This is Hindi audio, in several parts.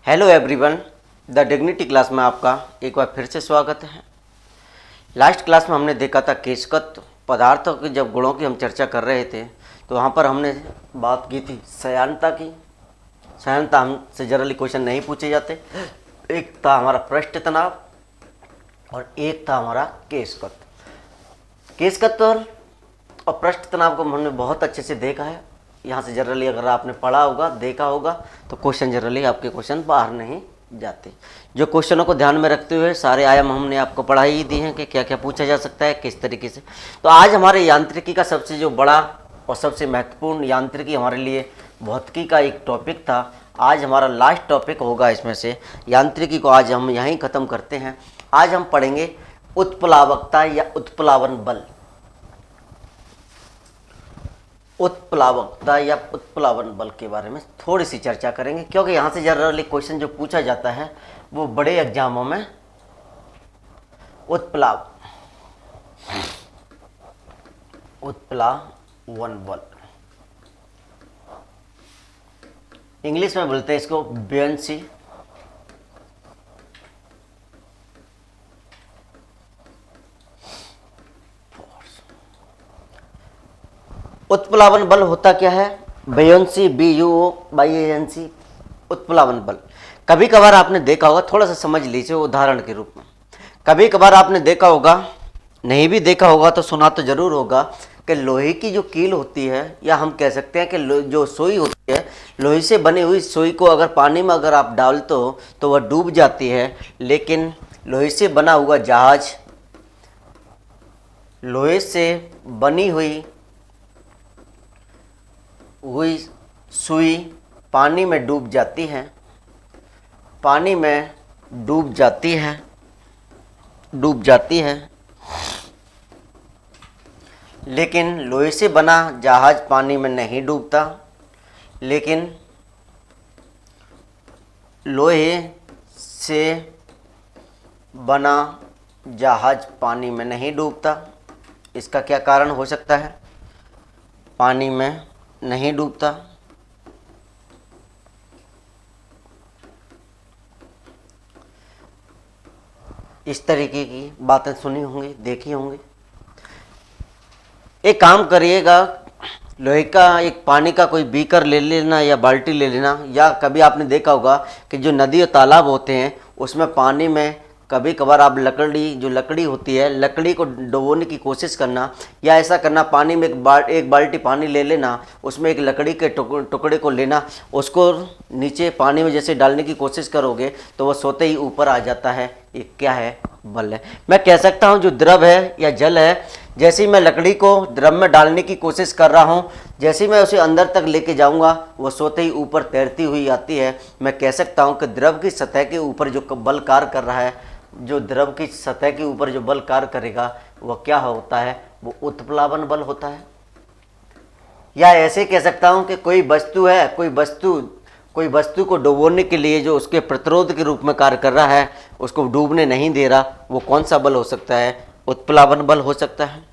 Hello everyone, the dignity class में आपका एक बार फिर से स्वागत है। लास्ट क्लास में हमने देखा था केशगत पदार्थों के जब गुणों की हम चर्चा कर रहे थे तो वहाँ पर हमने बात की थी सयानता की। सयानता हमसे जनरली क्वेश्चन नहीं पूछे जाते। एक था हमारा पृष्ठ तनाव और एक था हमारा केशगत। केशगत और पृष्ठ तनाव को हमने बहुत अच्छे से देखा है। यहाँ से जनरली अगर आपने पढ़ा होगा, देखा होगा, तो क्वेश्चन जनरली आपके क्वेश्चन बाहर नहीं जाते। जो क्वेश्चनों को ध्यान में रखते हुए सारे आयाम हमने आपको पढ़ाई ही दी हैं कि क्या क्या पूछा जा सकता है, किस तरीके से। तो आज हमारे यांत्रिकी का सबसे जो बड़ा और सबसे महत्वपूर्ण यांत्रिकी हमारे लिए भौतिकी का एक टॉपिक था। आज हमारा लास्ट टॉपिक होगा इसमें से। यांत्रिकी को आज हम यहीं ख़त्म करते हैं। आज हम पढ़ेंगे उत्प्लावकता या उत्प्लावन बल। उत्प्लावकता या उत्प्लावन बल के बारे में थोड़ी सी चर्चा करेंगे, क्योंकि यहाँ से जनरली क्वेश्चन जो पूछा जाता है वो बड़े एग्जामों में उत्प्लावन बल, इंग्लिश में बोलते हैं इसको बुयंसी। उत्प्लावन बल होता क्या है? बुयंसी, BUOYANC, उत्प्लावन बल। कभी कभार आपने देखा होगा, थोड़ा सा समझ लीजिए उदाहरण के रूप में। कभी कभार आपने देखा होगा, नहीं भी देखा होगा तो सुना तो जरूर होगा कि लोहे की जो कील होती है, या हम कह सकते हैं कि जो सुई होती है, लोहे से बनी हुई सुई को अगर पानी में अगर आप डालते हो तो वह डूब जाती है। लेकिन लोहे से बना हुआ जहाज, लोहे से बनी हुई सुई पानी में डूब जाती है, पानी में डूब जाती है। लेकिन लोहे से बना जहाज पानी में नहीं डूबता। लेकिन लोहे से बना जहाज पानी में नहीं डूबता। इसका क्या कारण हो सकता है? पानी में नहीं डूबता। इस तरीके की बातें सुनी होंगी, देखी होंगी। एक काम करिएगा, लोहे का एक पानी का कोई बीकर ले लेना या बाल्टी ले लेना, या कभी आपने देखा होगा कि जो नदी और तालाब होते हैं उसमें पानी में कभी कभार आप लकड़ी होती है, लकड़ी को डुबोने की कोशिश करना, या ऐसा करना पानी में एक बाल्टी पानी ले लेना, उसमें एक लकड़ी के टुकड़े को लेना, उसको नीचे पानी में जैसे डालने की कोशिश करोगे तो वह सोते ही ऊपर आ जाता है। ये क्या है? बल है। मैं कह सकता हूँ जो द्रव है या जल है, जैसे ही मैं लकड़ी को द्रव में डालने की कोशिश कर रहा हूँ, जैसे ही मैं उसे अंदर तक लेके जाऊँगा वो सोते ही ऊपर तैरती हुई आती है। मैं कह सकता हूँ कि द्रव की सतह के ऊपर जो बल कार्य कर रहा है, जो द्रव की सतह के ऊपर जो बल कार्य करेगा वह क्या होता है? वो उत्प्लावन बल होता है। या ऐसे कह सकता हूँ कि कोई वस्तु है, कोई वस्तु को डुबोने के लिए जो उसके प्रतिरोध के रूप में कार्य कर रहा है, उसको डूबने नहीं दे रहा, वो कौन सा बल हो सकता है? उत्प्लावन बल हो सकता है।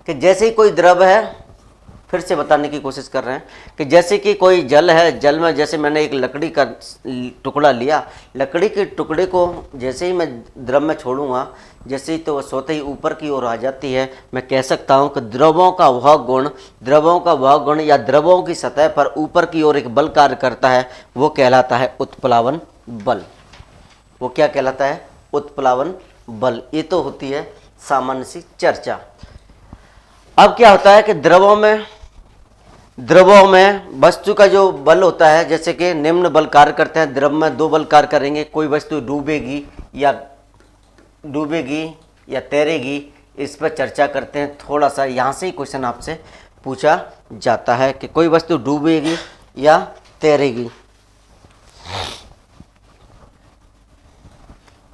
कि जैसे ही कोई द्रव है, फिर से बताने की कोशिश कर रहे हैं कि जैसे कि कोई जल है, जल में जैसे मैंने एक लकड़ी का टुकड़ा लिया, लकड़ी के टुकड़े को जैसे ही मैं द्रव में छोड़ूंगा, जैसे ही तो वह सोते ही ऊपर की ओर आ जाती है। मैं कह सकता हूं कि द्रवों का वह गुण या द्रवों की सतह पर ऊपर की ओर एक बल कार्य करता है, वो कहलाता है उत्प्लावन बल। वो क्या कहलाता है? उत्प्लावन बल। ये तो होती है सामान्य सी चर्चा। अब क्या होता है कि द्रवों में वस्तु का जो बल होता है, जैसे कि निम्न बल कार्य करते हैं। द्रव में दो बल कार्य करेंगे, कोई वस्तु डूबेगी या तैरेगी, इस पर चर्चा करते हैं थोड़ा सा। यहाँ से ही क्वेश्चन आपसे पूछा जाता है कि कोई वस्तु डूबेगी या तैरेगी।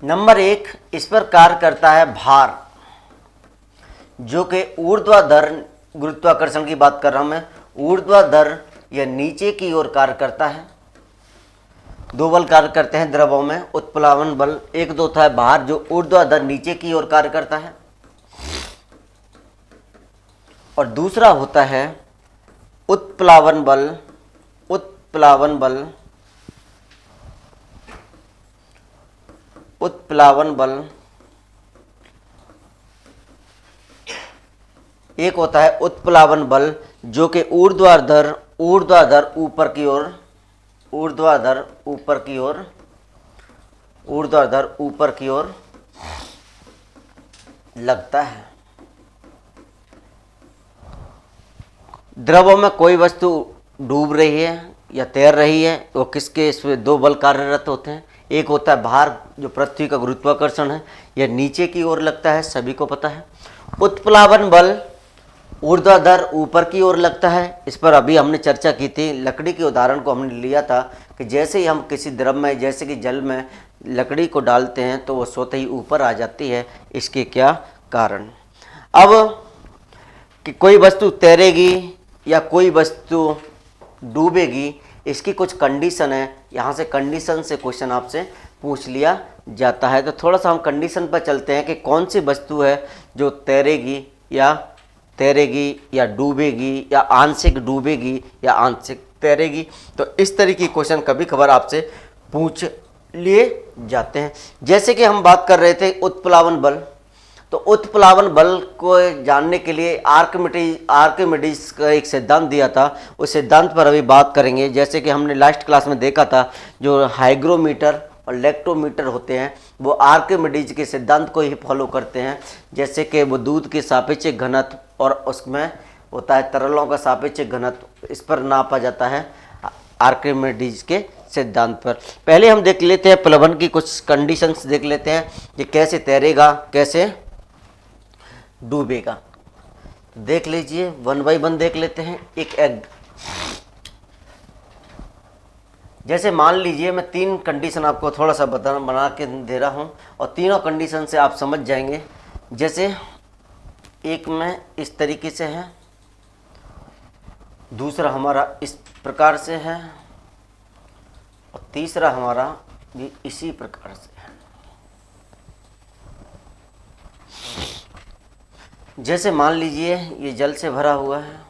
नंबर 1, इस पर कार्य करता है भार, जो कि ऊर्ध्वाधर गुरुत्वाकर्षण की बात कर रहा हूं मैं, ऊर्ध्वाधर या नीचे की ओर कार्य करता है। दो बल कार्य करते हैं द्रवों में उत्प्लावन बल। एक तो होता है भार, जो ऊर्ध्वाधर नीचे की ओर कार्य करता है, और दूसरा होता है उत्प्लावन बल उत्प्लावन बल, एक होता है उत्प्लावन बल जो कि ऊर्ध्वाधर ऊपर की ओर, ऊर्ध्वाधर ऊपर की ओर, ऊर्ध्वाधर ऊपर की ओर लगता है। द्रव में कोई वस्तु डूब रही है या तैर रही है, वो किसके इसमें दो बल कार्यरत होते हैं। एक होता है भार जो पृथ्वी का गुरुत्वाकर्षण है, यह नीचे की ओर लगता है, सभी को पता है। उत्प्लावन बल ऊर्ध्वाधर ऊपर की ओर लगता है, इस पर अभी हमने चर्चा की थी। लकड़ी के उदाहरण को हमने लिया था कि जैसे ही हम किसी द्रव में, जैसे कि जल में लकड़ी को डालते हैं तो वो स्वतः ही ऊपर आ जाती है। इसके क्या कारण। अब कि कोई वस्तु तैरेगी या कोई वस्तु डूबेगी, इसकी कुछ कंडीशन है। यहाँ से कंडीशन से क्वेश्चन आपसे पूछ लिया जाता है। तो थोड़ा सा हम कंडीशन पर चलते हैं कि कौन सी वस्तु है जो तैरेगी या डूबेगी या आंशिक डूबेगी या आंशिक तैरेगी। तो इस तरह की क्वेश्चन कभी कभार आपसे पूछ लिए जाते हैं। जैसे कि हम बात कर रहे थे उत्प्लावन बल, तो उत्प्लावन बल को जानने के लिए आर्किमिडीज का एक सिद्धांत दिया था, उस सिद्धांत पर अभी बात करेंगे। जैसे कि हमने लास्ट क्लास में देखा था, जो हाइग्रोमीटर और लेक्टोमीटर होते हैं वो आर्किमिडीज के सिद्धांत को ही फॉलो करते हैं। जैसे कि वो दूध के सापेक्षिक घनत्व और उसमें होता है तरलों का सापेक्षिक घनत्व, इस पर नापा जाता है आर्किमिडीज के सिद्धांत पर। पहले हम देख लेते हैं प्लवन की कुछ कंडीशंस देख लेते हैं कि कैसे तैरेगा, कैसे डूबेगा। देख लीजिए, 1 बाय 1 देख लेते हैं। एक एग, जैसे मान लीजिए मैं 3 कंडीशन आपको थोड़ा सा बना के दे रहा हूँ और तीनों कंडीशन से आप समझ जाएंगे। जैसे एक में इस तरीके से है, दूसरा हमारा इस प्रकार से है और तीसरा हमारा भी इसी प्रकार से है। जैसे मान लीजिए ये जल से भरा हुआ है,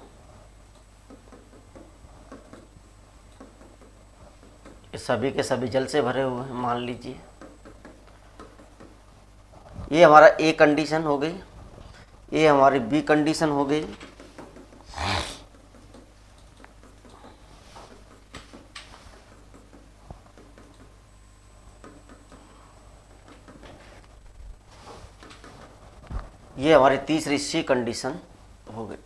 ये सभी के सभी जल से भरे हुए हैं। मान लीजिए ये हमारा ए कंडीशन हो गई, ये हमारी बी कंडीशन हो गई, ये हमारी तीसरी सी कंडीशन हो गई।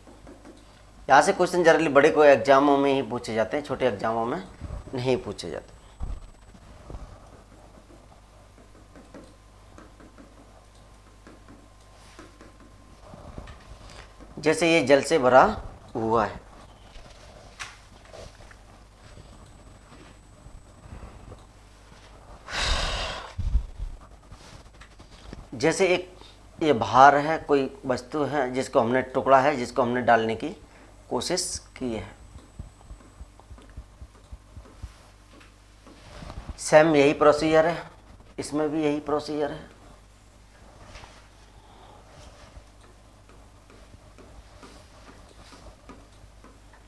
यहाँ से क्वेश्चन जनरली बड़े कोई एग्जामों में ही पूछे जाते हैं, छोटे एग्जामों में नहीं पूछे जाते। जैसे ये जल से भरा हुआ है, जैसे एक ये भार है, कोई वस्तु है जिसको हमने टुकड़ा है, जिसको हमने डालने की कोशिश की है। सेम यही प्रोसीजर है, इसमें भी यही प्रोसीजर है।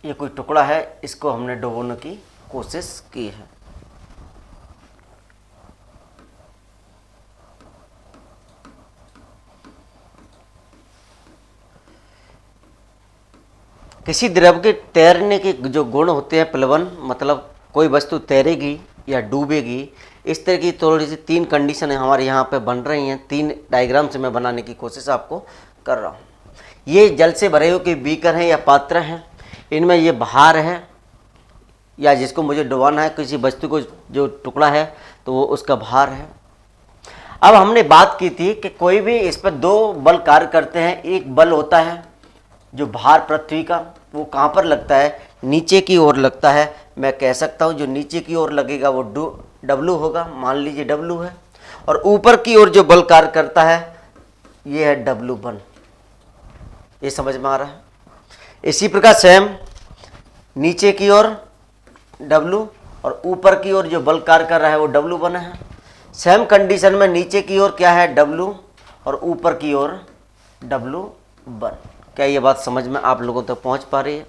ये कोई टुकड़ा है, इसको हमने डुबोने की कोशिश की है। किसी द्रव के तैरने के जो गुण होते हैं प्लवन, मतलब कोई वस्तु तैरेगी या डूबेगी, इस तरह की थोड़ी सी 3 कंडीशन हमारे यहाँ पे बन रही हैं। 3 डायग्राम से मैं बनाने की कोशिश आपको कर रहा हूँ। ये जल से भरे हुए बीकर हैं या पात्र हैं, इनमें ये भार है या जिसको मुझे डुबाना है, किसी वस्तु को जो टुकड़ा है तो वो उसका भार है। अब हमने बात की थी कि कोई भी इस पर 2 बल कार्य करते हैं। एक बल होता है जो भार पृथ्वी का, वो कहाँ पर लगता है, नीचे की ओर लगता है। मैं कह सकता हूँ जो नीचे की ओर लगेगा वो डब्लू होगा, मान लीजिए डब्लू है। और ऊपर की ओर जो बल कार्य करता है ये है W1। ये समझ में आ रहा है। इसी प्रकार सेम नीचे की ओर W और ऊपर की ओर जो बल कार्य कर रहा है वो W1 है। सेम कंडीशन में नीचे की ओर क्या है, W और ऊपर की ओर W1। क्या ये बात समझ में आप लोगों तक पहुंच पा रही है?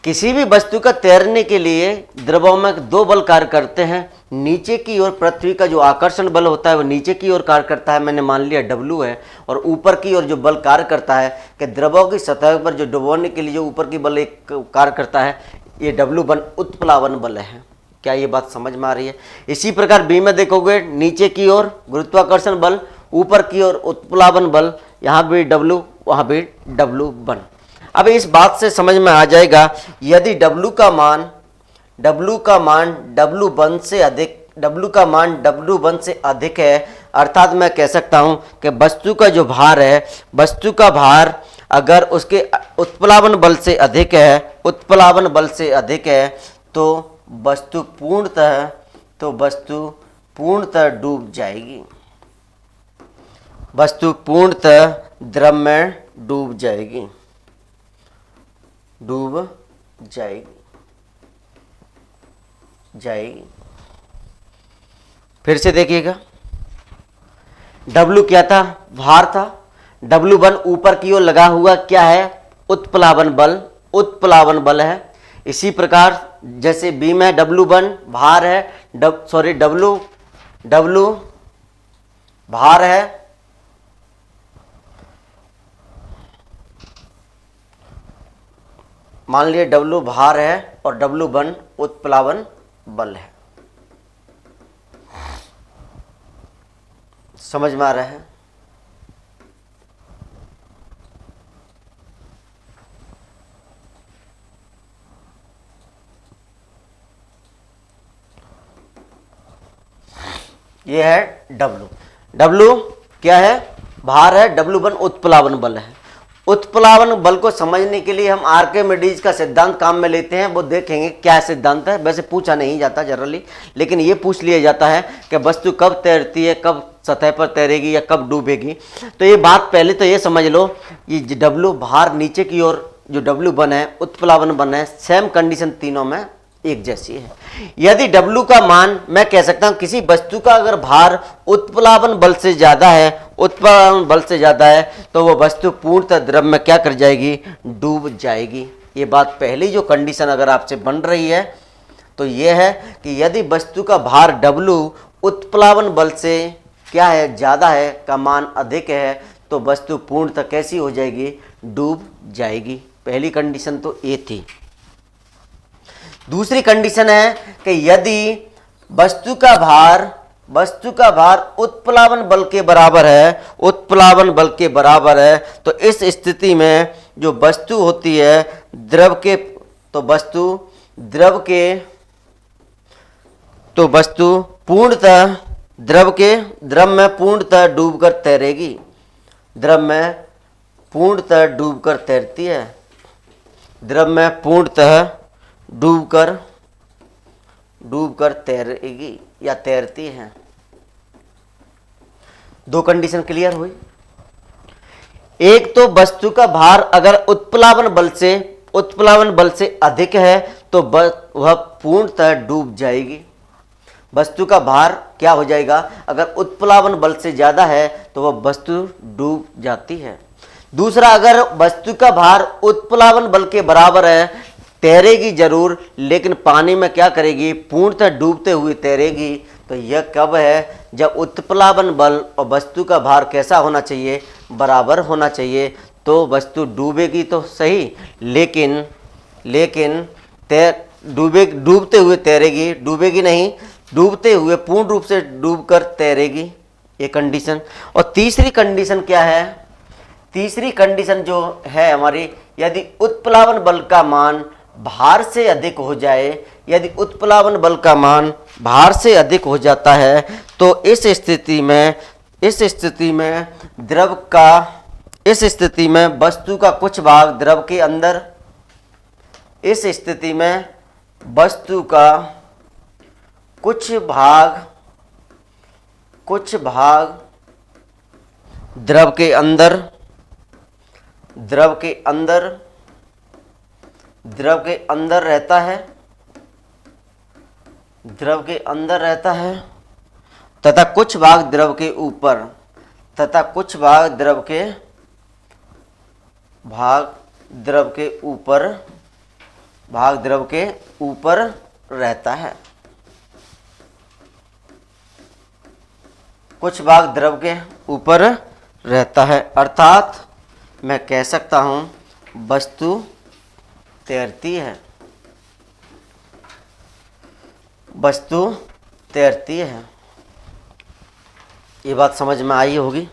किसी भी वस्तु का तैरने के लिए द्रवों में दो बल कार्य करते हैं। नीचे की ओर पृथ्वी का जो आकर्षण बल होता है वो नीचे की ओर कार्य करता है, मैंने मान लिया W है। और ऊपर की ओर जो बल कार्य करता है कि द्रवों की सतह पर जो डुबोने के लिए जो ऊपर की बल एक कार्य करता है, ये W1 उत्प्लावन बल है। क्या ये बात समझ में आ रही है? इसी प्रकार बी में देखोगे, नीचे की ओर गुरुत्वाकर्षण बल, ऊपर की ओर उत्प्लावन बल, यहाँ भी W वहाँ भी W1। अब इस बात से समझ में आ जाएगा, यदि W का मान W1 से अधिक, W का मान W1 से अधिक है, अर्थात मैं कह सकता हूं कि वस्तु का जो भार है, वस्तु का भार अगर उसके उत्प्लावन बल से अधिक है, उत्प्लावन बल से अधिक है, तो वस्तु पूर्णतः डूब जाएगी, वस्तु पूर्णतः द्रव में डूब जाएगी। फिर से देखिएगा, W क्या था? भार था। W1 ऊपर की ओर लगा हुआ क्या है? उत्प्लावन बल है। इसी प्रकार जैसे B में W1 भार है, W भार है, मान लिए W भार है और W1 उत्प्लावन बल है। समझ में आ रहा है? ये है W क्या है? भार है, W1 उत्प्लावन बल है। उत्प्लावन बल को समझने के लिए हम आर्किमिडीज का सिद्धांत काम में लेते हैं, वो देखेंगे क्या सिद्धांत है। वैसे पूछा नहीं जाता जनरली, लेकिन ये पूछ लिया जाता है कि वस्तु कब तैरती है, कब सतह पर तैरेगी या कब डूबेगी। तो ये बात पहले तो ये समझ लो, ये W भार नीचे की ओर जो W1 है, उत्प्लावन बल है, सेम कंडीशन तीनों में एक जैसी है। यदि W का मान, मैं कह सकता हूं किसी वस्तु का अगर भार उत्प्लावन बल से ज्यादा है, तो वो वस्तु पूर्णतः द्रव में क्या कर जाएगी? डूब जाएगी। ये बात पहली जो कंडीशन अगर आपसे बन रही है तो ये है कि यदि वस्तु का भार W उत्प्लावन बल से क्या है? ज्यादा है, का मान अधिक है, तो वस्तु पूर्णतः कैसी हो जाएगी? डूब जाएगी। पहली कंडीशन तो ये थी। दूसरी कंडीशन है कि यदि वस्तु का भार उत्प्लावन बल के बराबर है, तो इस स्थिति में जो वस्तु होती है वस्तु पूर्णतः द्रव में पूर्णतः डूबकर तैरेगी, द्रव में पूर्णतः डूबकर तैरती है, द्रव में पूर्णतः डूबकर तैरेगी या तैरती है। दो कंडीशन क्लियर हुई। एक तो वस्तु का भार अगर उत्प्लावन बल से अधिक है तो वह पूर्णतः डूब जाएगी। वस्तु का भार क्या हो जाएगा? अगर उत्प्लावन बल से ज्यादा है तो वह वस्तु डूब जाती है। दूसरा, अगर वस्तु का भार उत्प्लावन बल के बराबर है, तैरेगी जरूर, लेकिन पानी में क्या करेगी? पूर्णतः डूबते हुए तैरेगी। तो यह कब है? जब उत्प्लावन बल और वस्तु का भार कैसा होना चाहिए? बराबर होना चाहिए। तो वस्तु डूबेगी तो सही, लेकिन डूबते हुए तैरेगी, डूबेगी नहीं, डूबते हुए पूर्ण रूप से डूबकर तैरेगी, ये कंडीशन। और तीसरी कंडीशन क्या है? तीसरी कंडीशन जो है हमारी, यदि उत्प्लावन बल का मान भार से अधिक हो जाए, यदि उत्प्लावन बल का मान भार से अधिक हो जाता है, तो इस स्थिति में वस्तु का कुछ भाग द्रव के अंदर, इस स्थिति में वस्तु का कुछ भाग द्रव के अंदर रहता है तथा कुछ भाग द्रव के ऊपर, भाग द्रव के ऊपर रहता है, कुछ भाग द्रव के ऊपर रहता है। अर्थात मैं कह सकता हूं वस्तु तैरती है, वस्तु तैरती है। ये बात समझ में आई होगी।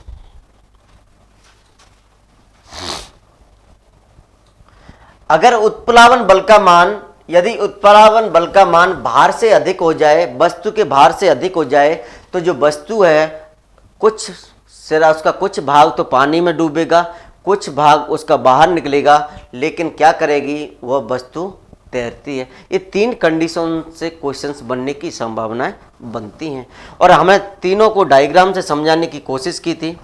अगर उत्प्लावन बल का मान, यदि उत्प्लावन बल का मान भार से अधिक हो जाए, वस्तु के भार से अधिक हो जाए, तो जो वस्तु है कुछ सिरा उसका कुछ भाग तो पानी में डूबेगा, कुछ भाग उसका बाहर निकलेगा, लेकिन क्या करेगी वह वस्तु तैरती है। ये 3 कंडीशन से क्वेश्चंस बनने की संभावनाएं बनती हैं और हमें तीनों को डायग्राम से समझाने की कोशिश की थी।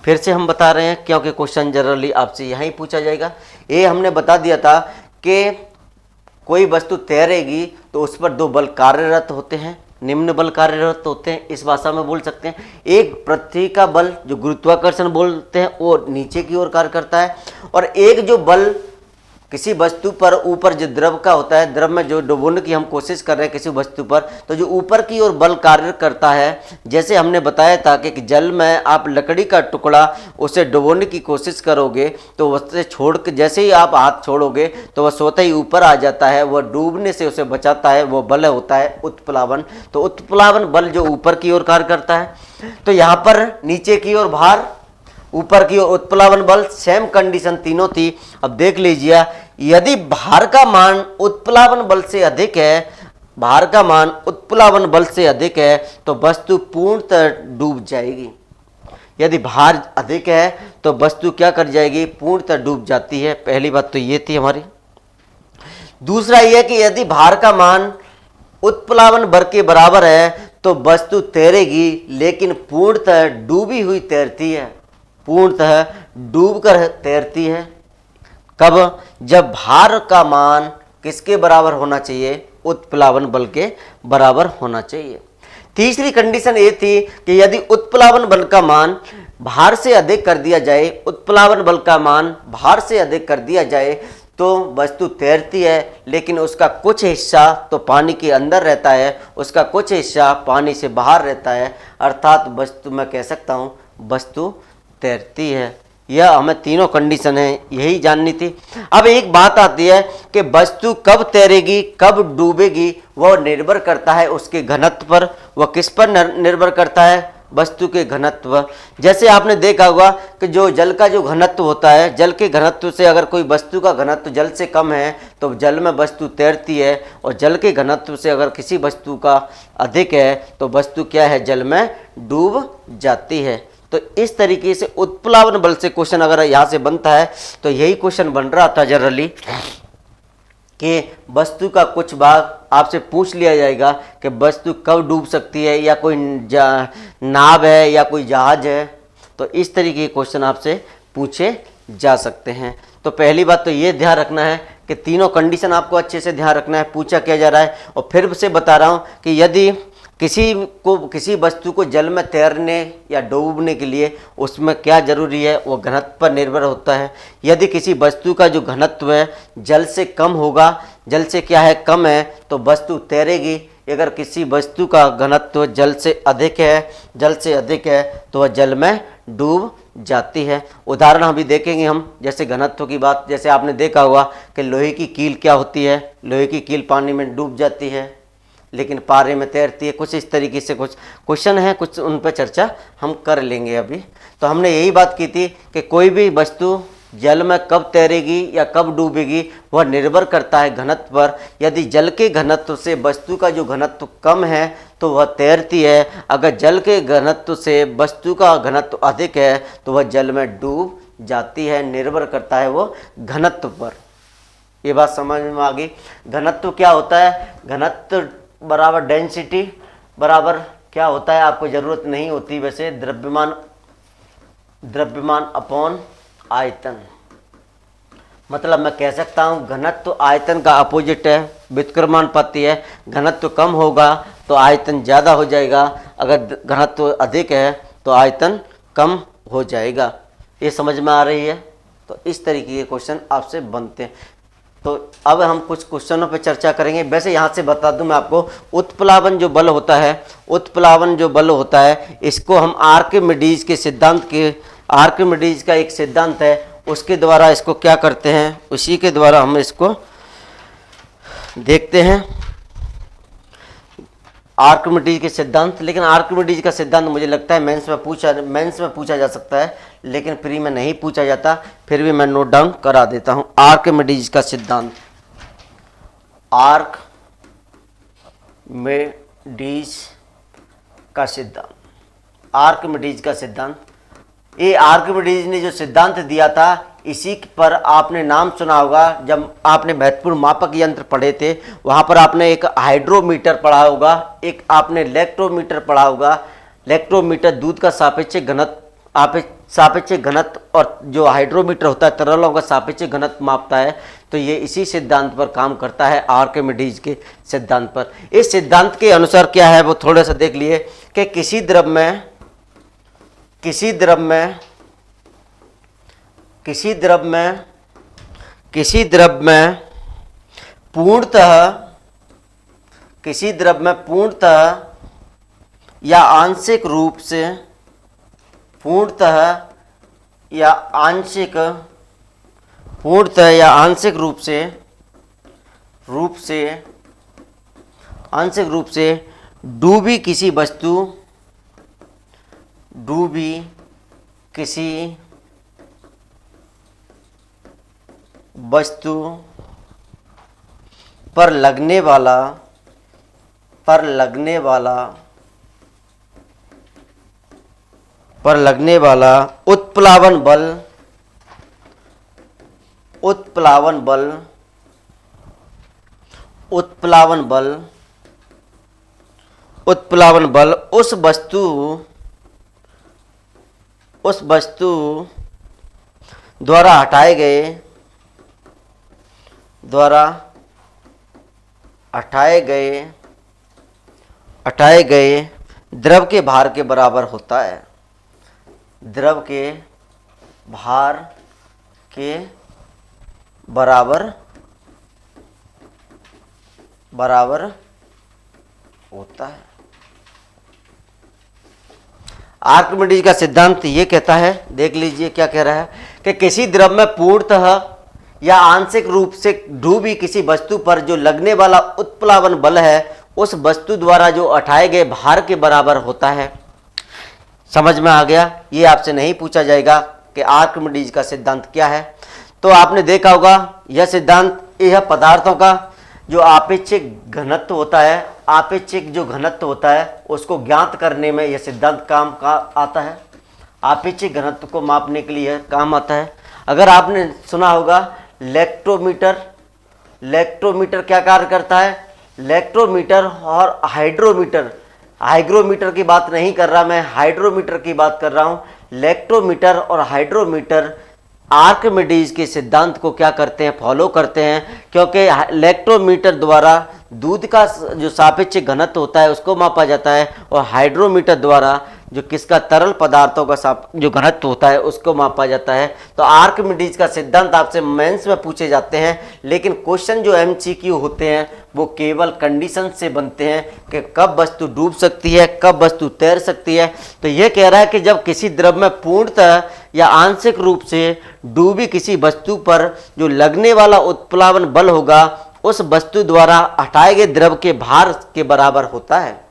फिर से हम बता रहे हैं क्योंकि क्वेश्चन जनरली आपसे यहीं पूछा जाएगा। ये हमने बता दिया था कि कोई वस्तु तैरेगी तो उस पर 2 बल कार्यरत होते हैं, निम्न बल कार्यरत होते हैं, इस भाषा में बोल सकते हैं। एक पृथ्वी का बल जो गुरुत्वाकर्षण बोलते हैं वो नीचे की ओर कार्य करता है, और एक जो बल किसी वस्तु पर ऊपर जो द्रव का होता है, द्रव में जो डुबोने की हम कोशिश कर रहे हैं किसी वस्तु पर, तो जो ऊपर की ओर बल कार्य करता है। जैसे हमने बताया था कि जल में आप लकड़ी का टुकड़ा उसे डुबोने की कोशिश करोगे तो उससे छोड़ के जैसे ही आप हाथ छोड़ोगे तो वह स्वतः ही ऊपर आ जाता है, वह डूबने से उसे बचाता है, वो बल होता है उत्प्लावन। तो उत्प्लावन बल जो ऊपर की ओर कार्य करता है। तो यहाँ पर नीचे की ओर भार, ऊपर की ओर उत्प्लावन बल, सेम कंडीशन तीनों थी। अब देख लीजिए, यदि भार का मान उत्प्लावन बल से अधिक है, भार का मान उत्प्लावन बल से अधिक है तो वस्तु पूर्णतः डूब जाएगी। यदि भार अधिक है तो वस्तु क्या कर जाएगी, पूर्णतः डूब जाती है। पहली बात तो ये थी हमारी। दूसरा यह कि यदि भार का मान उत्प्लावन बल के बराबर है तो वस्तु तैरेगी, लेकिन पूर्णतः डूबी हुई तैरती है, पूर्णतः डूबकर तैरती है। कब? जब भार का मान किसके बराबर होना चाहिए, उत्प्लावन बल के बराबर होना चाहिए। तीसरी कंडीशन ये थी कि यदि उत्प्लावन बल का मान भार से अधिक कर दिया जाए, उत्प्लावन बल का मान भार से अधिक कर दिया जाए तो वस्तु तैरती है, लेकिन उसका कुछ हिस्सा तो पानी के अंदर रहता है, उसका कुछ हिस्सा पानी से बाहर रहता है। अर्थात वस्तु, मैं कह सकता हूँ वस्तु तैरती है। यह हमें तीनों कंडीशन है यही जाननी थी। अब एक बात आती है कि वस्तु कब तैरेगी कब डूबेगी, वह निर्भर करता है उसके घनत्व पर। वह किस पर निर्भर करता है, वस्तु के घनत्व। जैसे आपने देखा होगा कि जो जल का जो घनत्व होता है, जल के घनत्व से अगर कोई वस्तु का घनत्व जल से कम है तो जल में वस्तु तैरती है, और जल के घनत्व से अगर किसी वस्तु का अधिक है तो वस्तु क्या है, जल में डूब जाती है। तो इस तरीके से उत्प्लावन बल से क्वेश्चन अगर यहाँ से बनता है तो यही क्वेश्चन बन रहा था जनरली कि वस्तु का कुछ भाग आपसे पूछ लिया जाएगा कि वस्तु कब डूब सकती है, या कोई नाव है या कोई जहाज है। तो इस तरीके के क्वेश्चन आपसे पूछे जा सकते हैं। तो पहली बात तो ये ध्यान रखना है कि तीनों कंडीशन आपको अच्छे से ध्यान रखना है, पूछा क्या जा रहा है। और फिर से बता रहा हूँ कि यदि किसी वस्तु को जल में तैरने या डूबने के लिए उसमें क्या जरूरी है, वो घनत्व पर निर्भर होता है। यदि किसी वस्तु का जो घनत्व है जल से कम होगा, जल से क्या है कम है, तो वस्तु तैरेगी। अगर किसी वस्तु का घनत्व जल से अधिक है तो वह जल में डूब जाती है। उदाहरण अभी देखेंगे हम, जैसे घनत्व की बात, जैसे आपने देखा होगा कि लोहे की कील क्या होती है, लोहे की कील पानी में डूब जाती है लेकिन पारे में तैरती है। कुछ इस तरीके से कुछ क्वेश्चन है, कुछ उन पर चर्चा हम कर लेंगे अभी। तो हमने यही बात की थी कि कोई भी वस्तु जल में कब तैरेगी या कब डूबेगी वह निर्भर करता है घनत्व पर। यदि जल के घनत्व से वस्तु का जो घनत्व कम है तो वह तैरती है, अगर जल के घनत्व से वस्तु का घनत्व अधिक है तो वह जल में डूब जाती है। निर्भर करता है वो घनत्व पर। ये बात समझ में आ गई। घनत्व क्या होता है, घनत्व बराबर डेंसिटी बराबर क्या होता है आपको ज़रूरत नहीं होती वैसे, द्रव्यमान अपॉन आयतन। मतलब मैं कह सकता हूँ घनत्व आयतन का अपोजिट है, व्युत्क्रमानुपाती है। घनत्व कम होगा तो आयतन ज़्यादा हो जाएगा, अगर घनत्व अधिक है तो आयतन कम हो जाएगा। ये समझ में आ रही है। तो इस तरीके के क्वेश्चन आपसे बनते हैं। तो अब हम कुछ क्वेश्चनों पर चर्चा करेंगे। वैसे यहाँ से बता दूं मैं आपको, उत्प्लावन जो बल होता है, उत्प्लावन जो बल होता है, इसको हम आर्किमिडीज के सिद्धांत के, आर्किमिडीज का एक सिद्धांत है, उसके द्वारा इसको क्या करते हैं, उसी के द्वारा हम इसको देखते हैं, आर्किमिडीज के सिद्धांत। लेकिन आर्किमिडीज का सिद्धांत मुझे लगता है मेंस में पूछा जा सकता है, लेकिन प्री में नहीं पूछा जाता, फिर भी मैं नोट डाउन करा देता हूं। आर्किमिडीज का सिद्धांत, आर्किमिडीज का सिद्धांत, आर्किमिडीज का सिद्धांत, ये आर्किमिडीज ने जो सिद्धांत दिया था, इसी पर आपने नाम सुना होगा। जब आपने महत्वपूर्ण मापक यंत्र पढ़े थे, वहाँ पर आपने एक हाइड्रोमीटर पढ़ा होगा, एक आपने इलेक्ट्रोमीटर पढ़ा होगा। इलेक्ट्रोमीटर दूध का सापेक्षिक घनत्व और जो हाइड्रोमीटर होता है तरलों का सापेक्षिक घनत्व मापता है। तो ये इसी सिद्धांत पर काम करता है, आर्किमिडीज के सिद्धांत पर। इस सिद्धांत के अनुसार क्या है वो थोड़ा सा देख लिए कि किसी द्रव में पूर्णतः या आंशिक रूप से, आंशिक रूप से डूबी किसी वस्तु पर लगने वाला उत्प्लावन बल उस वस्तु द्वारा हटाए गए द्रव के भार के बराबर होता है, द्रव के भार के बराबर होता है। आर्किमिडीज का सिद्धांत ये कहता है, देख लीजिए क्या कह रहा है, कि किसी द्रव में पूर्णतः या आंशिक रूप से डूबी किसी वस्तु पर जो लगने वाला उत्प्लावन बल है, उस वस्तु द्वारा जो उठाए गए भार के बराबर होता है। समझ में आ गया? ये आपसे नहीं पूछा जाएगा कि आर्किमिडीज का सिद्धांत क्या है। तो आपने देखा होगा यह सिद्धांत, यह पदार्थों का जो आपेक्षिक घनत्व होता है, आपेक्षिक जो घनत्व होता है उसको ज्ञात करने में यह सिद्धांत काम का आता है। आपेक्षिक घनत्व को मापने के लिए काम आता है। अगर आपने सुना होगा इलेक्ट्रोमीटर क्या कार्य करता है, इलेक्ट्रोमीटर और हाइग्रोमीटर की बात नहीं कर रहा मैं, हाइड्रोमीटर की बात कर रहा हूं। इलेक्ट्रोमीटर और हाइड्रोमीटर आर्किमिडीज के सिद्धांत को क्या करते हैं, फॉलो करते हैं, क्योंकि इलेक्ट्रोमीटर द्वारा दूध का जो सापेक्षिक घनत्व होता है उसको मापा जाता है, और हाइड्रोमीटर द्वारा जो किसका, तरल पदार्थों का जो घनत्व होता है उसको मापा जाता है। तो आर्किमिडीज का सिद्धांत आपसे मेंस में पूछे जाते हैं, लेकिन क्वेश्चन जो एमसीक्यू होते हैं वो केवल कंडीशन से बनते हैं कि कब वस्तु डूब सकती है, कब वस्तु तैर सकती है। तो ये कह रहा है कि जब किसी द्रव में पूर्णतः या आंशिक रूप से डूबी किसी वस्तु पर जो लगने वाला उत्प्लावन बल होगा, उस वस्तु द्वारा हटाए गए द्रव के भार के बराबर होता है।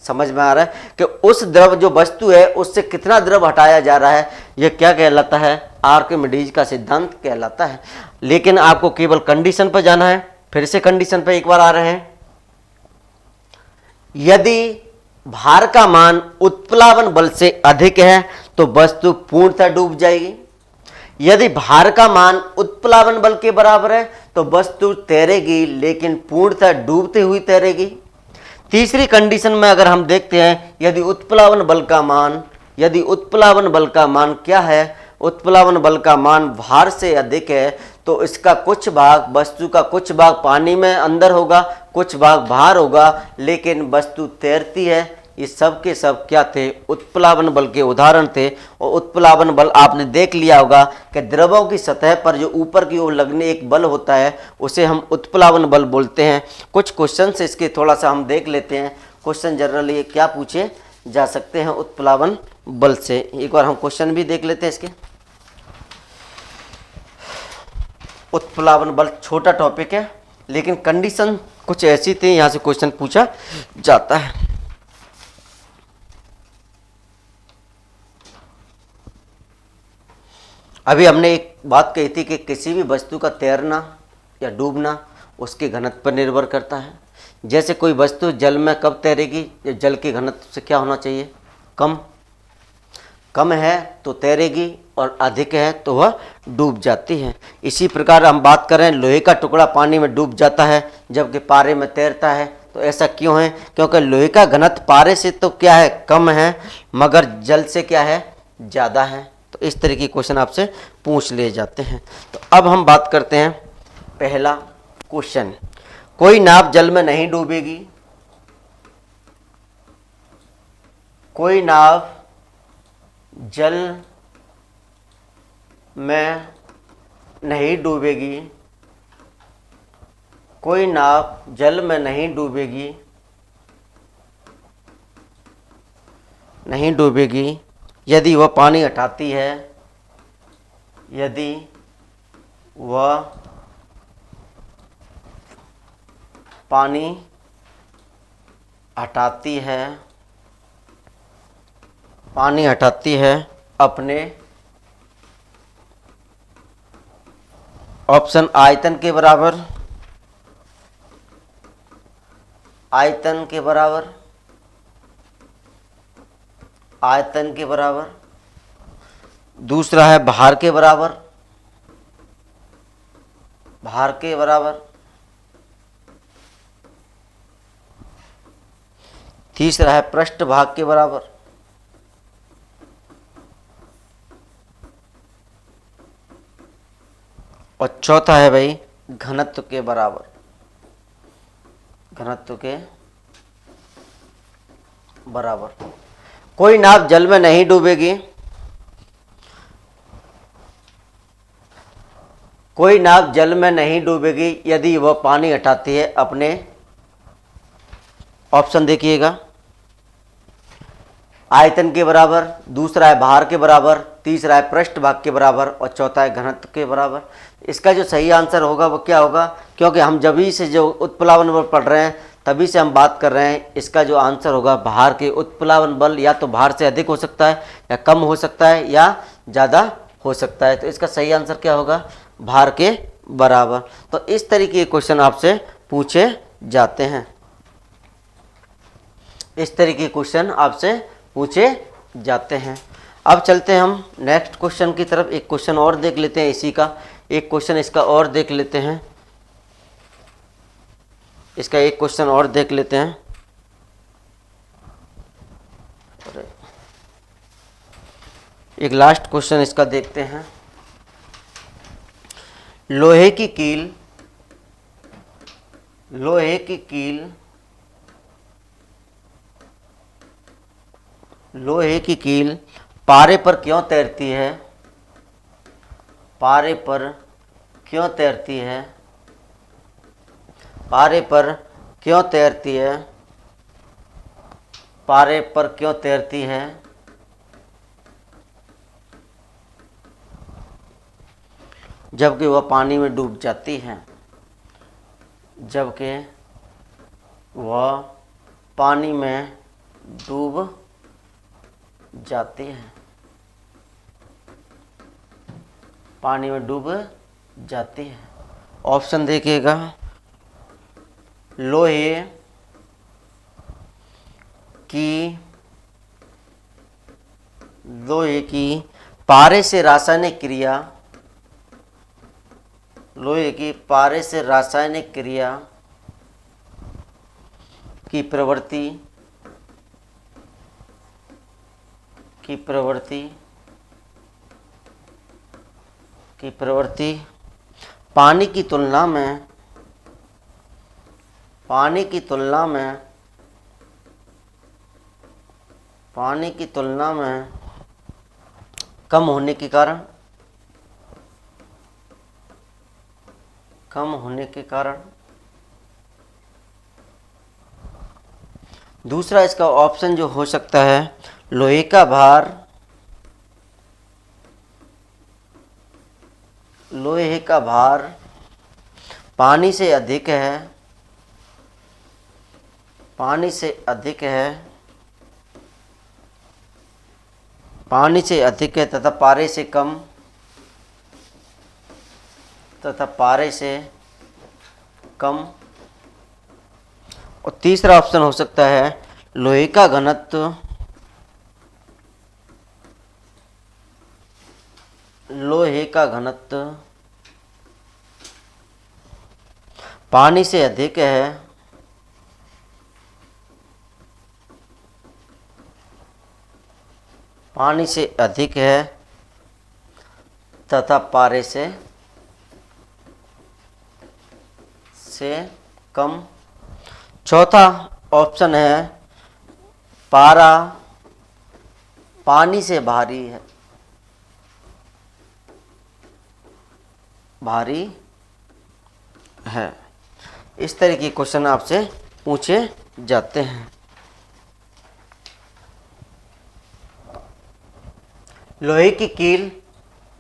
समझ में आ रहा है कि उस द्रव जो वस्तु है उससे कितना द्रव हटाया जा रहा है, यह क्या कहलाता है, आर्किमिडीज का सिद्धांत कहलाता है। लेकिन आपको केवल कंडीशन पर जाना है। फिर से कंडीशन पर एक बार आ रहे हैं। यदि भार का मान उत्प्लावन बल से अधिक है तो वस्तु पूर्णतः डूब जाएगी। यदि भार का मान उत्प्लावन बल के बराबर है तो वस्तु तैरेगी, लेकिन पूर्णतः डूबते हुई तैरेगी। तीसरी कंडीशन में अगर हम देखते हैं, यदि उत्प्लावन बल का मान क्या है, उत्प्लावन बल का मान भार से अधिक है, तो इसका कुछ भाग, वस्तु का कुछ भाग पानी में अंदर होगा, कुछ भाग बाहर होगा, लेकिन वस्तु तैरती है। ये सब के सब क्या थे, उत्प्लावन बल के उदाहरण थे। और उत्प्लावन बल आपने देख लिया होगा कि द्रवों की सतह पर जो ऊपर की ओर लगने एक बल होता है उसे हम उत्प्लावन बल बोलते हैं। कुछ क्वेश्चन से इसके थोड़ा सा हम देख लेते हैं। क्वेश्चन जनरली क्या पूछे जा सकते हैं उत्प्लावन बल से, एक बार हम क्वेश्चन भी देख लेते हैं इसके। उत्प्लावन बल छोटा टॉपिक है लेकिन कंडीशन कुछ ऐसी थी, यहां से क्वेश्चन पूछा जाता है। अभी हमने एक बात कही थी कि किसी भी वस्तु का तैरना या डूबना उसके घनत्व पर निर्भर करता है। जैसे कोई वस्तु जल में कब तैरेगी, जब जल के घनत्व से क्या होना चाहिए, कम है तो तैरेगी और अधिक है तो वह डूब जाती है। इसी प्रकार हम बात करें लोहे का टुकड़ा पानी में डूब जाता है जबकि पारे में तैरता है, तो ऐसा क्यों है, क्योंकि लोहे का घनत्व पारे से तो क्या है, कम है, मगर जल से क्या है, ज़्यादा है। तो इस तरह की क्वेश्चन आपसे पूछ लिए जाते हैं। तो अब हम बात करते हैं पहला क्वेश्चन, कोई नाव जल में नहीं डूबेगी, कोई नाव जल में नहीं डूबेगी, कोई नाव जल में नहीं डूबेगी यदि वह पानी हटाती है, यदि वह पानी हटाती है अपने ऑप्शन आयतन के बराबर, दूसरा है भार के बराबर, तीसरा है पृष्ठभाग के बराबर, और चौथा है भाई घनत्व के बराबर। कोई नाव जल में नहीं डूबेगी, यदि वह पानी हटाती है अपने, ऑप्शन देखिएगा, आयतन के बराबर, दूसरा है भार के बराबर, तीसरा है पृष्ठभाग के बराबर और चौथा है घनत्व के बराबर। इसका जो सही आंसर होगा वो क्या होगा, क्योंकि हम जब ही से जो उत्प्लावन बल पढ़ रहे हैं तभी से हम बात कर रहे हैं, इसका जो आंसर होगा भार के उत्प्लावन बल या तो भार से अधिक हो सकता है या कम हो सकता है या ज़्यादा हो सकता है। तो इसका सही आंसर क्या होगा, भार के बराबर। तो इस तरीके के क्वेश्चन आपसे पूछे जाते हैं, अब चलते हैं हम नेक्स्ट क्वेश्चन की तरफ। एक क्वेश्चन और देख लेते हैं, इसी का एक क्वेश्चन इसका और देख लेते हैं, एक लास्ट क्वेश्चन इसका देखते हैं। लोहे की कील पारे पर क्यों तैरती है, पारे पर क्यों तैरती है, जबकि वह पानी में डूब जाती है, ऑप्शन देखिएगा, लोहे की पारे से रासायनिक क्रिया की प्रवृत्ति पानी की तुलना में पानी की तुलना में कम होने के कारण, कम होने के कारण। दूसरा इसका ऑप्शन जो हो सकता है, लोहे का भार, लोहे का भार पानी से अधिक है, पानी से अधिक है, पानी से अधिक है तथा पारे से कम, तथा पारे से कम। और तीसरा ऑप्शन हो सकता है, लोहे का घनत्व, लोहे का घनत्व पानी से अधिक है, पानी से अधिक है तथा पारे से कम। चौथा ऑप्शन है, पारा पानी से भारी है, भारी है। इस तरह के क्वेश्चन आपसे पूछे जाते हैं। लोहे की कील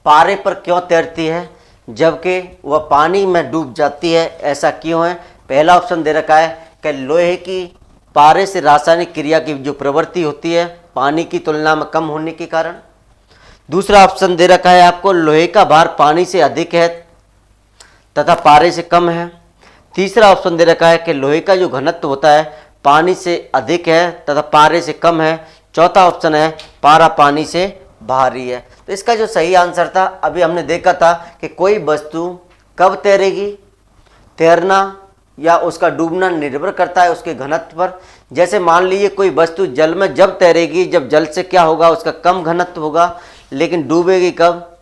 पारे पर क्यों तैरती है जबकि वह पानी में डूब जाती है, ऐसा क्यों है? पहला ऑप्शन दे रखा है कि लोहे की पारे से रासायनिक क्रिया की जो प्रवृत्ति होती है पानी की तुलना में कम होने के कारण। दूसरा ऑप्शन दे रखा है आपको, लोहे का भार पानी से अधिक है तथा पारे से कम है। तीसरा ऑप्शन दे रखा है कि लोहे का जो घनत्व होता है पानी से अधिक है तथा पारे से कम है। चौथा ऑप्शन है, पारा पानी से भारी है। तो इसका जो सही आंसर था, अभी हमने देखा था कि कोई वस्तु कब तैरेगी, तैरना या उसका डूबना निर्भर करता है उसके घनत्व पर। जैसे मान लीजिए कोई वस्तु जल में जब तैरेगी, जब जल से क्या होगा, उसका कम घनत्व होगा, लेकिन डूबेगी कब,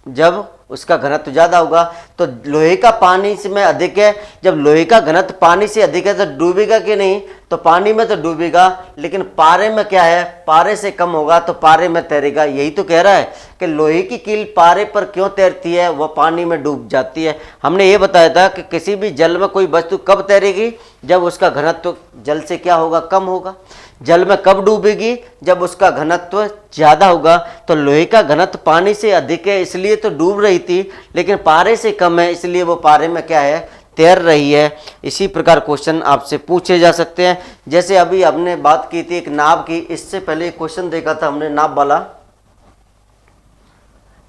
जब उसका घनत्व ज़्यादा होगा। तो लोहे का पानी से में अधिक है, जब लोहे का घनत्व पानी से अधिक है तो डूबेगा कि नहीं, तो पानी में तो डूबेगा, लेकिन पारे में क्या है, पारे से कम होगा तो पारे में तैरेगा। यही तो कह रहा है कि लोहे की कील पारे पर क्यों तैरती है, वह पानी में डूब जाती है। हमने ये बताया था कि किसी भी जल में कोई वस्तु कब तैरेगी, जब उसका घनत्व जल से क्या होगा, कम होगा। जल में कब डूबेगी, जब उसका घनत्व ज़्यादा होगा। तो लोहे का घनत्व पानी से अधिक है इसलिए तो डूब रही थी, लेकिन पारे से कम है इसलिए वो पारे में क्या है, तैर रही है। इसी प्रकार क्वेश्चन आपसे पूछे जा सकते हैं। जैसे अभी हमने बात की थी एक नाव की, इससे पहले क्वेश्चन देखा था हमने नाव वाला।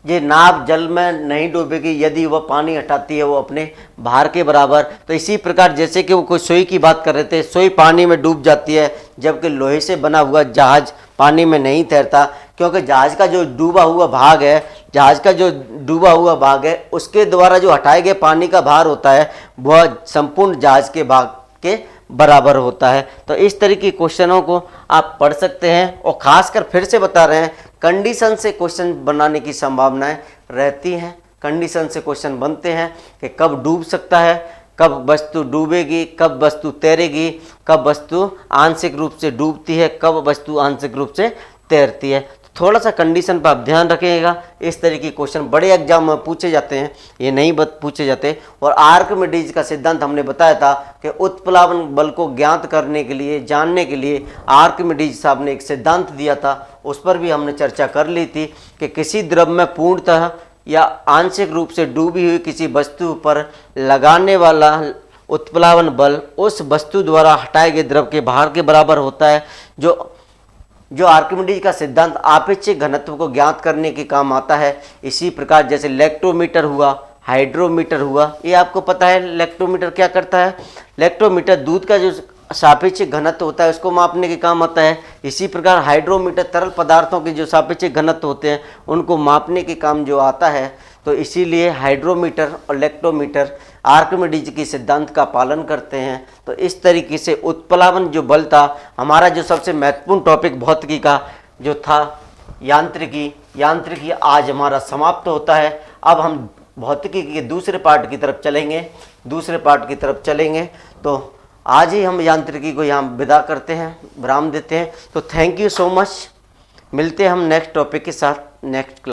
ये नाव जल में नहीं डूबेगी यदि वह पानी हटाती है वो अपने भार के बराबर। तो इसी प्रकार जैसे कि वो कोई सुई की बात कर रहे थे, सुई पानी में डूब जाती है जबकि लोहे से बना हुआ जहाज पानी में नहीं तैरता, क्योंकि जहाज का जो डूबा हुआ भाग है, जहाज का जो डूबा हुआ भाग है उसके द्वारा जो हटाए गए पानी का भार होता है वह संपूर्ण जहाज के भाग के बराबर होता है। तो इस तरह के क्वेश्चनों को आप पढ़ सकते हैं, और खासकर फिर से बता रहे हैं कंडीशन से क्वेश्चन बनाने की संभावनाएं रहती हैं। कंडीशन से क्वेश्चन बनते हैं कि कब डूब सकता है, कब वस्तु डूबेगी, कब वस्तु तैरेगी, कब वस्तु आंशिक रूप से डूबती है, कब वस्तु आंशिक रूप से तैरती है। थोड़ा सा कंडीशन पर आप ध्यान रखिएगा। इस तरह के क्वेश्चन बड़े एग्जाम में पूछे जाते हैं, ये नहीं पूछे जाते। और आर्किमिडीज का सिद्धांत हमने बताया था कि उत्प्लावन बल को ज्ञात करने के लिए, जानने के लिए आर्किमिडीज साहब ने एक सिद्धांत दिया था, उस पर भी हमने चर्चा कर ली थी कि किसी द्रव में पूर्णतः या आंशिक रूप से डूबी हुई किसी वस्तु पर लगाने वाला उत्प्लावन बल उस वस्तु द्वारा हटाए गए द्रव के भार के बराबर होता है। जो आर्किमिडीज का सिद्धांत आपेक्षिक घनत्व को ज्ञात करने के काम आता है। इसी प्रकार जैसे लेक्टोमीटर हुआ, हाइड्रोमीटर हुआ, ये आपको पता है लेक्टोमीटर क्या करता है। लेक्टोमीटर दूध का जो सापेक्षिक घनत्व होता है उसको मापने के काम आता है। इसी प्रकार हाइड्रोमीटर तरल पदार्थों के जो सापेक्षिक घनत्व होते हैं उनको मापने के काम जो आता है। तो इसीलिए हाइड्रोमीटर और लेक्टोमीटर आर्किमिडीज की सिद्धांत का पालन करते हैं। तो इस तरीके से उत्प्लावन जो बल था, हमारा जो सबसे महत्वपूर्ण टॉपिक भौतिकी का जो था यांत्रिकी आज हमारा समाप्त होता है। अब हम भौतिकी के दूसरे पार्ट की तरफ चलेंगे। तो आज ही हम यांत्रिकी को यहाँ विदा करते हैं, विराम देते हैं। तो थैंक यू सो मच। मिलते हैं हम नेक्स्ट टॉपिक के साथ नेक्स्ट क्लास।